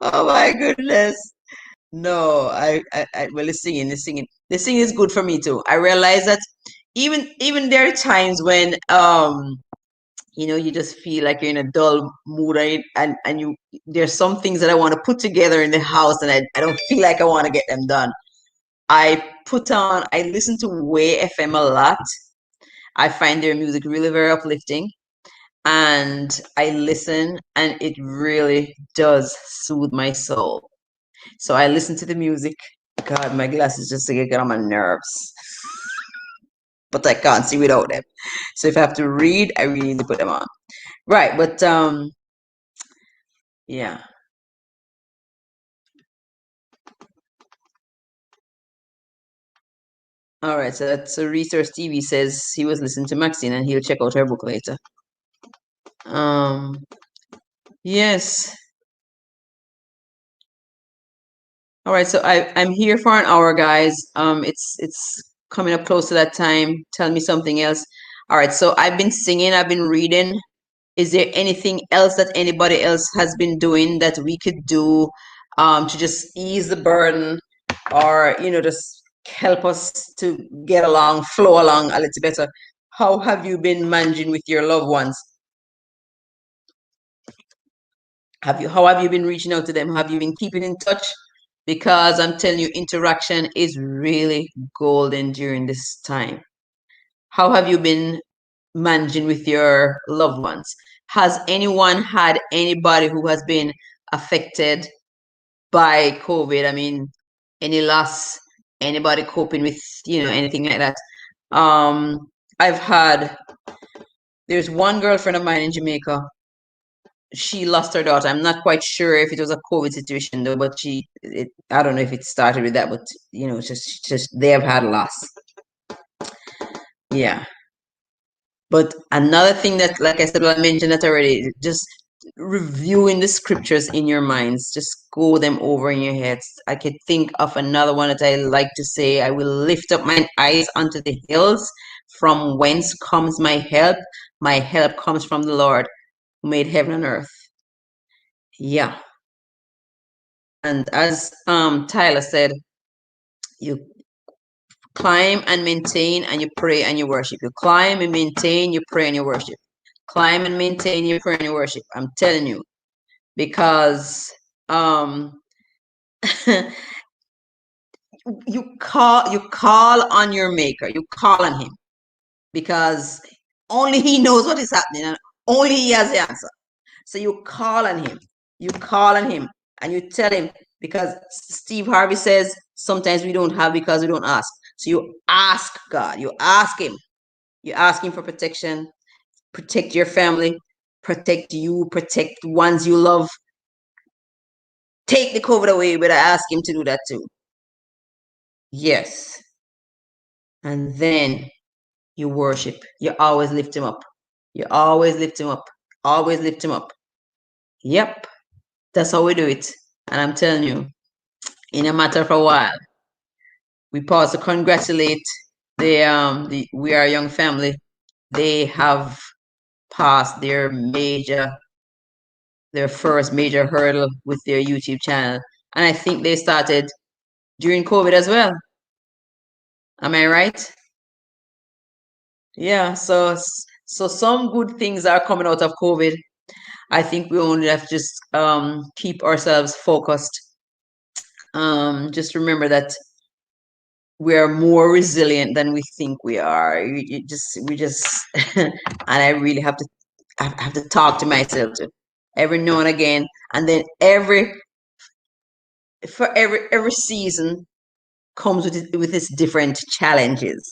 Oh my goodness. No, well, the singing is good for me too. I realize that even there are times when you just feel like you're in a dull mood, and you there's some things that I want to put together in the house, and I don't feel like I want to get them done. I listen to Way FM a lot. I find their music really very uplifting, and I listen, and it really does soothe my soul. So I listen to the music. God, my glasses just to get on my nerves, but I can't see without them. So if I have to read, I really need to put them on. Right, but yeah. All right, so Resource TV says he was listening to Maxine and he'll check out her book later. Yes. All right, so I'm here for an hour, guys. It's coming up close to that time. Tell me something else. All right, so I've been singing, I've been reading. Is there anything else that anybody else has been doing that we could do to just ease the burden, or just help us to get along, flow along a little better? How have you been managing with your loved ones? How have you been reaching out to them? Have you been keeping in touch? Because I'm telling you, interaction is really golden during this time. How have you been managing with your loved ones? Has anyone had anybody who has been affected by COVID? I mean, any loss, anybody coping with, anything like that? I've had, there's one girlfriend of mine in Jamaica. She lost her daughter. I'm not quite sure if it was a COVID situation though, but I don't know if it started with that, but just they have had a loss. Yeah. But another thing that, like I said, I mentioned that already, just reviewing the scriptures in your minds, just go them over in your heads. I could think of another one that I like to say: I will lift up mine eyes unto the hills, from whence comes my help. My help comes from the Lord who made heaven and earth. Yeah. And as Tyler said, you climb and maintain and you pray and you worship. You climb and maintain, you pray and you worship. Climb and maintain, you pray and you worship. I'm telling you, because you call on your maker, you call on him, because only he knows what is happening and only he has the answer. So you call on him, and you tell him, because Steve Harvey says sometimes we don't have because we don't ask. So you ask God, you ask him for protection, protect your family, protect you, protect the ones you love. Take the COVID away, but I ask him to do that too. Yes. And then you worship. You always lift him up. You always lift him up. Always lift him up. Yep. That's how we do it. And I'm telling you, in a matter of a while, we pause to congratulate the We Are a Young family. They have passed their first major hurdle with their YouTube channel. And I think they started during COVID as well. Am I right? Yeah, so So some good things are coming out of COVID. I think we only have to just keep ourselves focused. Just remember that we are more resilient than we think we are. We just, and I really have to, I have to talk to myself too, every now and again, and then every season comes with its different challenges.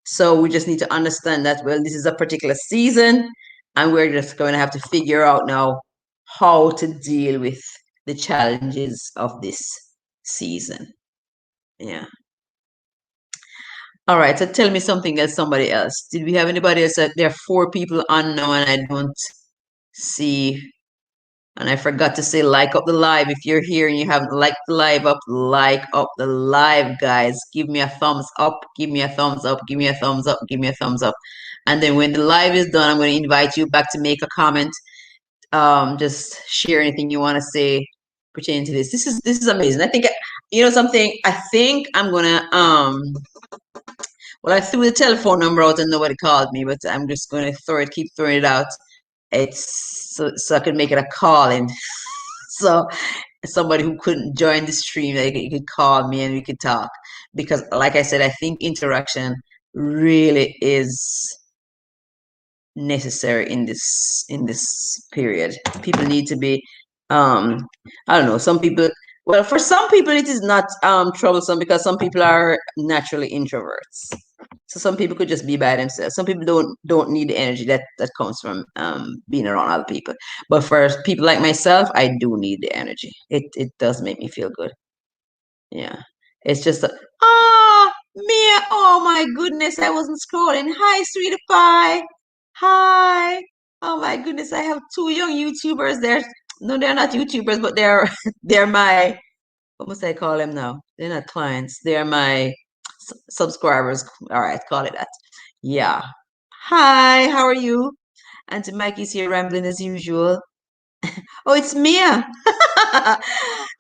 So we just need to understand that, well, this is a particular season, and we're just going to have to figure out now how to deal with the challenges of this season. Yeah. All right. So tell me something else, somebody else. Did we have anybody else? There are 4 people on now, and I don't see. And I forgot to say, like up the live. If you're here and you haven't liked the live up, like up the live, guys. Give me a thumbs up. Give me a thumbs up. Give me a thumbs up. Give me a thumbs up. And then when the live is done, I'm going to invite you back to make a comment. Just share anything you want to say pertaining to this. This is amazing. I think something. I think I'm gonna well, I threw the telephone number out and nobody called me, but I'm just going to keep throwing it out. It's so I could make it a call in. So somebody who couldn't join the stream, they could call me and we could talk. Because like I said, I think interaction really is necessary in this period. People need to be I don't know, some people, well, for some people it is not troublesome because some people are naturally introverts. So some people could just be by themselves. Some people don't need the energy that comes from being around other people. But for people like myself, I do need the energy. It does make me feel good. Yeah. It's just Mia, oh my goodness, I wasn't scrolling. Hi, sweetie pie. Hi. Oh my goodness, I have 2 young YouTubers. No, they're not YouTubers, but they're my, what must I call them now? They're not clients. They're my subscribers. All right, call it that. Yeah. Hi, how are you? Auntie Mikey's here rambling as usual. Oh, it's Mia. Hi,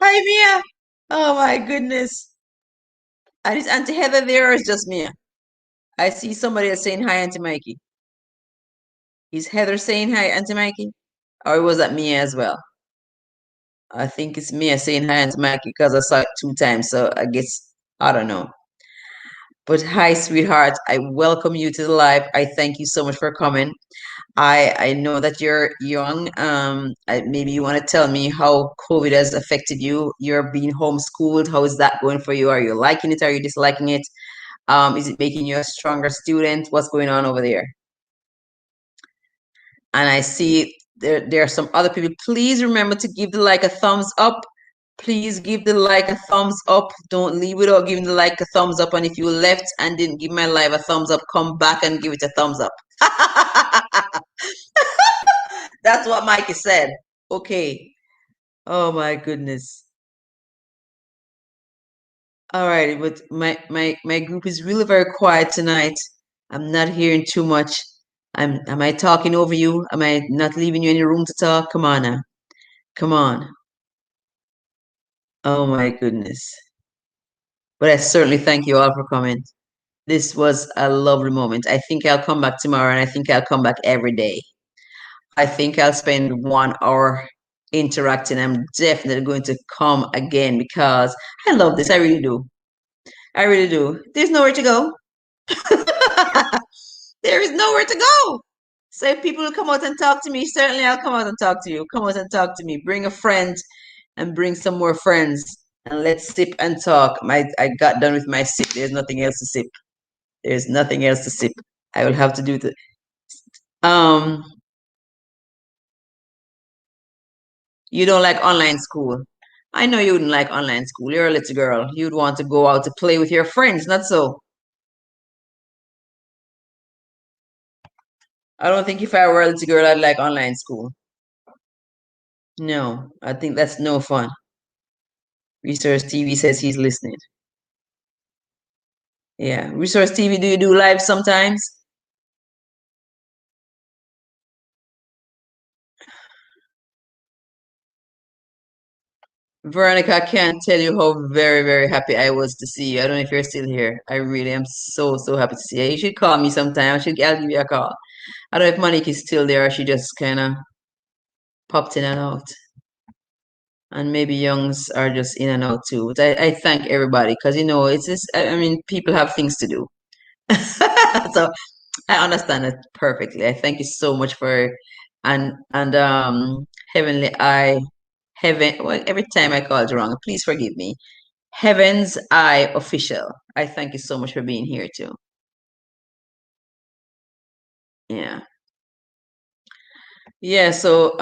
Mia. Oh my goodness. And is Auntie Heather there or is just Mia? I see somebody else saying hi, Auntie Mikey. Is Heather saying hi, Auntie Mikey? Or was that Mia as well? I think it's Mia saying hi, Auntie Mikey, because I saw it 2 times. So I guess, I don't know. But hi, sweetheart. I welcome you to the live. I thank you so much for coming. I know that you're young. Maybe you want to tell me how COVID has affected you. You're being homeschooled. How is that going for you? Are you liking it? Are you disliking it? Is it making you a stronger student? What's going on over there? And I see there are some other people. Please remember to give the like a thumbs up. Please give the like a thumbs up. Don't leave without giving the like a thumbs up. And if you left and didn't give my live a thumbs up, come back and give it a thumbs up. That's what Mikey said. Okay. Oh my goodness. All right, but my group is really very quiet tonight. I'm not hearing too much. Am I talking over you? Am I not leaving you any room to talk? Come on now. Come on. Oh my goodness. But I certainly thank you all for coming. This was a lovely moment. I think I'll come back tomorrow and I think I'll come back every day. I think I'll spend 1 hour interacting. I'm definitely going to come again because I love this. I really do. I really do. There's nowhere to go. There is nowhere to go. So if people will come out and talk to me, certainly I'll come out and talk to you. Come out and talk to me. Bring a friend and bring some more friends and let's sip and talk. I got done with my sip. There's nothing else to sip. There's nothing else to sip. I will have to do the um you don't like online school. I know you wouldn't like online school. You're a little girl. You'd want to go out to play with your friends, not so. I don't think if I were a little girl, I'd like online school. No, I think that's no fun. Resource TV says he's listening. Yeah. Resource TV, do you do live sometimes? Veronica, I can't tell you how very, very happy I was to see you. I don't know if you're still here. I really am so, so happy to see you. You should call me sometime. I'll give you a call. I don't know if Monique is still there or she just kind of popped in and out. And maybe Youngs are just in and out too. But I thank everybody because, it's just, I mean, people have things to do. So I understand it perfectly. I thank you so much for, and Heavenly Eye, well, every time I called you wrong, please forgive me. Heaven's Eye Official. I thank you so much for being here too. Yeah. Yeah, so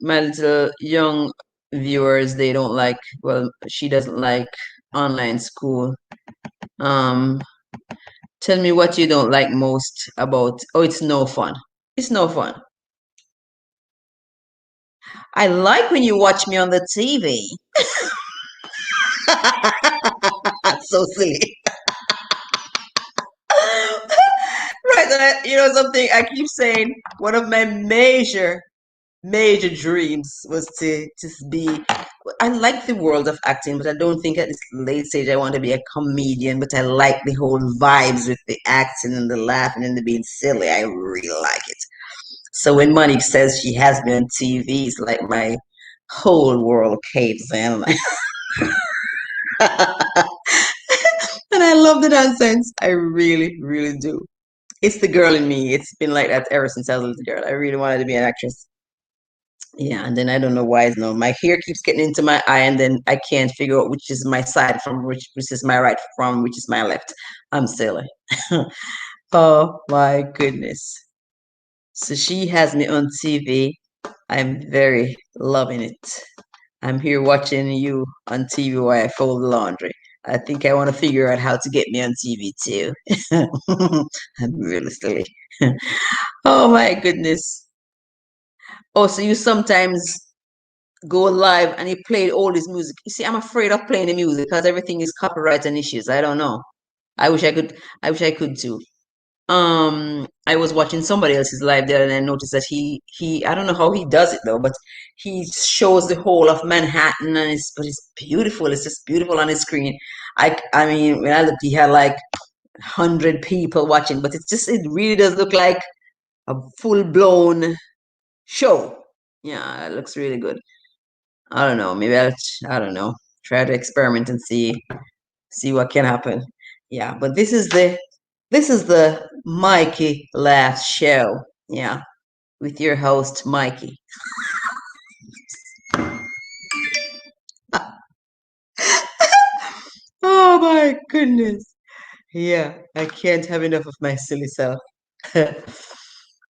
my little young viewers, they don't like, well, she doesn't like online school. Um, tell me what you don't like most about, oh, it's no fun. It's no fun. I like when you watch me on the TV. So silly. Right, and something I keep saying, one of my major dreams was to just be. I like the world of acting, but I don't think at this late stage I want to be a comedian. But I like the whole vibes with the acting and the laughing and the being silly. I really like it. So when Monique says she has me on TV, it's like my whole world caves in. And I love the nonsense. I really, really do. It's the girl in me. It's been like that ever since I was a little girl. I really wanted to be an actress. Yeah, and then I don't know why. No, my hair keeps getting into my eye, and then I can't figure out which is my side from which is my right from which is my left. I'm silly. Oh my goodness. So she has me on TV. I'm very loving it. I'm here watching you on TV while I fold laundry. I think I want to figure out how to get me on TV too. I'm really silly. Oh my goodness. Oh, so you sometimes go live and you play all this music. You see, I'm afraid of playing the music because everything is copyright and issues. I don't know. I wish I could. I wish I could too. I was watching somebody else's live there and I noticed that he I don't know how he does it though, but he shows the whole of Manhattan and it's beautiful. It's just beautiful on his screen. I mean when I looked he had like 100 people watching, but it really does look like a full-blown show. Yeah, it looks really good. I don't know. Maybe I don't know. Try to experiment and see what can happen. Yeah, but this is the Mikey Laughs Show. Yeah, with your host Mikey. Oh my goodness. Yeah, I can't have enough of my silly self.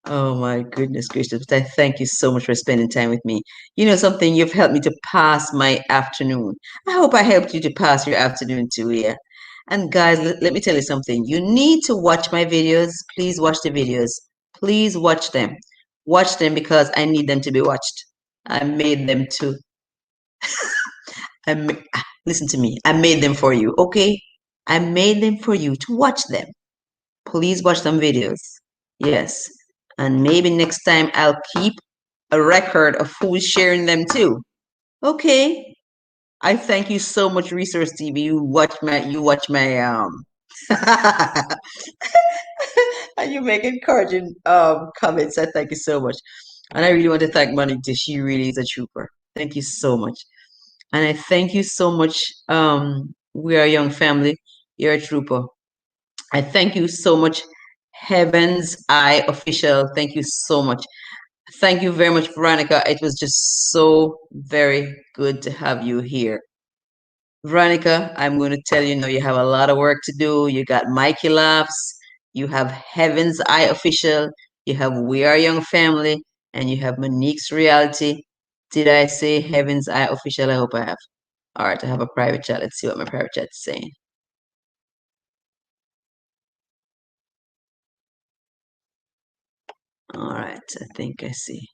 Oh my goodness gracious. But I thank you so much for spending time with me. You know something, you've helped me to pass my afternoon. I hope I helped you to pass your afternoon too, yeah. And guys, let me tell you something. You need to watch my videos. Please watch the videos. Please watch them. Watch them because I need them to be watched. I made them to listen to me. I made them for you, okay? I made them for you to watch them. Please watch some videos. Yes. And maybe next time I'll keep a record of who's sharing them too. Okay. I thank you so much, Resource TV. You watch my and you make encouraging comments. I thank you so much. And I really want to thank Monica. She really is a trooper. Thank you so much. And I thank you so much. We are a young family. You're a trooper. I thank you so much, Heaven's Eye Official. Thank you so much. Thank you very much, Veronica. It was just so very good to have you here. Veronica, I'm going to tell you now you have a lot of work to do. You got Mikey Laughs, you have Heaven's Eye Official, you have We Are Young Family, and you have Monique's Reality. Did I say Heaven's Eye Official? I hope I have. All right, I have a private chat. Let's see what my private chat is saying. All right, I think I see.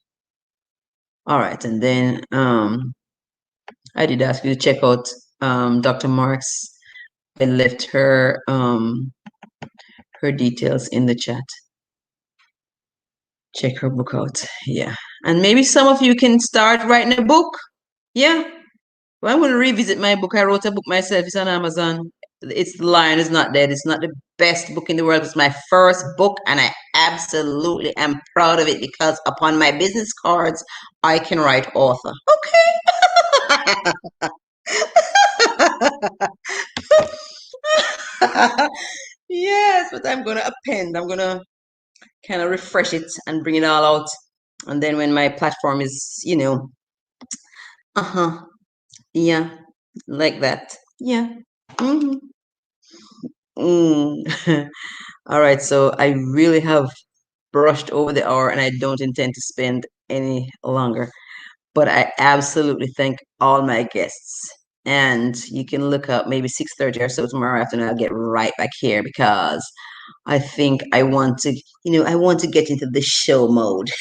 All right, and then I did ask you to check out Dr. Marks. I left her details in the chat. Check her book out. Yeah. And maybe some of you can start writing a book. Yeah. Well, I'm going to revisit my book. I wrote a book myself. It's on Amazon. It's The Lion is Not Dead. It's not the best book in the world. It's my first book, and I absolutely am proud of it because upon my business cards, I can write author. Okay. Yes, but I'm going to append. I'm going to kind of refresh it and bring it all out. And then when my platform is, uh-huh, yeah, like that. Yeah. Hmm. Mm. All right, so I really have brushed over the hour and I don't intend to spend any longer. But I absolutely thank all my guests. And you can look up maybe 6:30 or so tomorrow afternoon. I'll get right back here because I think I want to, I want to get into the show mode.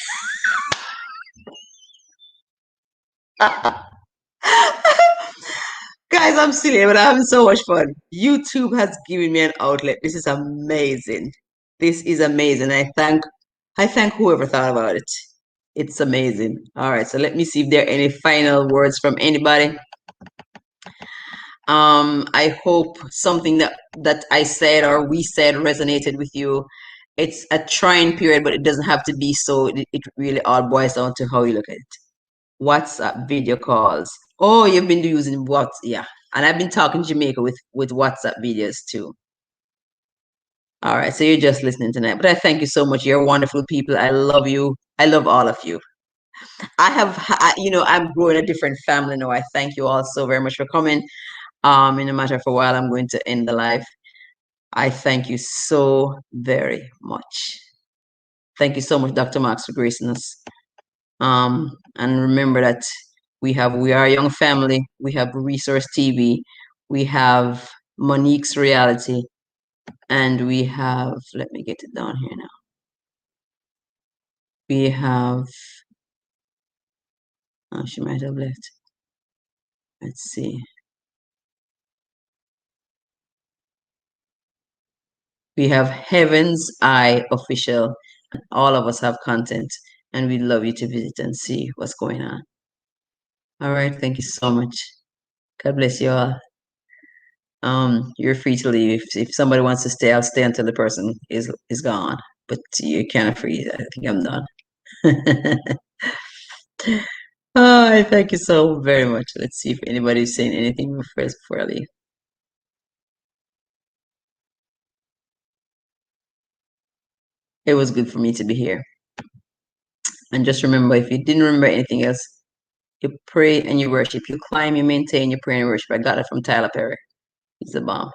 Guys, I'm silly, but I'm having so much fun. YouTube has given me an outlet. This is amazing. This is amazing. I thank whoever thought about it. It's amazing. All right, so let me see if there are any final words from anybody. I hope something that I said or we said resonated with you. It's a trying period, but it doesn't have to be so. It really all boils down to how you look at it. WhatsApp video calls. Oh, you've been using what? Yeah, and I've been talking Jamaica with WhatsApp videos too. All right, so you're just listening tonight, but I thank you so much. You're wonderful people. I love you. I love all of you. I'm growing a different family now. I thank you all so very much for coming. In a matter of a while, I'm going to end the live. I thank you so very much. Thank you so much, Dr. Marks, for gracing us. And remember that we are a young family. We have Resource TV. We have Monique's Reality. And we have, let me get it down here now. We have, oh, she might have left. Let's see. We have Heaven's Eye Official. All of us have content, and we'd love you to visit and see what's going on. All right, thank you so much. God bless you all. You're free to leave. If somebody wants to stay, I'll stay until the person is gone. But you're kind of free. I think I'm done. Oh, thank you so very much. Let's see if anybody's saying anything first before I leave. It was good for me to be here. And just remember, if you didn't remember anything else, you pray and you worship. You climb, you maintain, you pray and you worship. I got it from Tyler Perry. He's the bomb.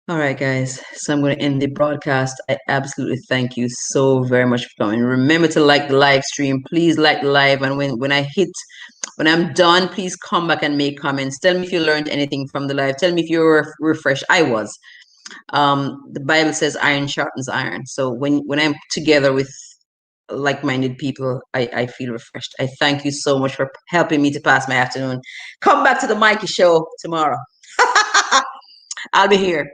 All right, guys. So I'm going to end the broadcast. I absolutely thank you so very much for coming. Remember to like the live stream. Please like the live. And when I'm done, please come back and make comments. Tell me if you learned anything from the live. Tell me if you were refreshed. I was. The Bible says iron sharpens iron. So when I'm together with like-minded people, I feel refreshed. I thank you so much for helping me to pass my afternoon. Come back to the Mikey Show tomorrow. I'll be here.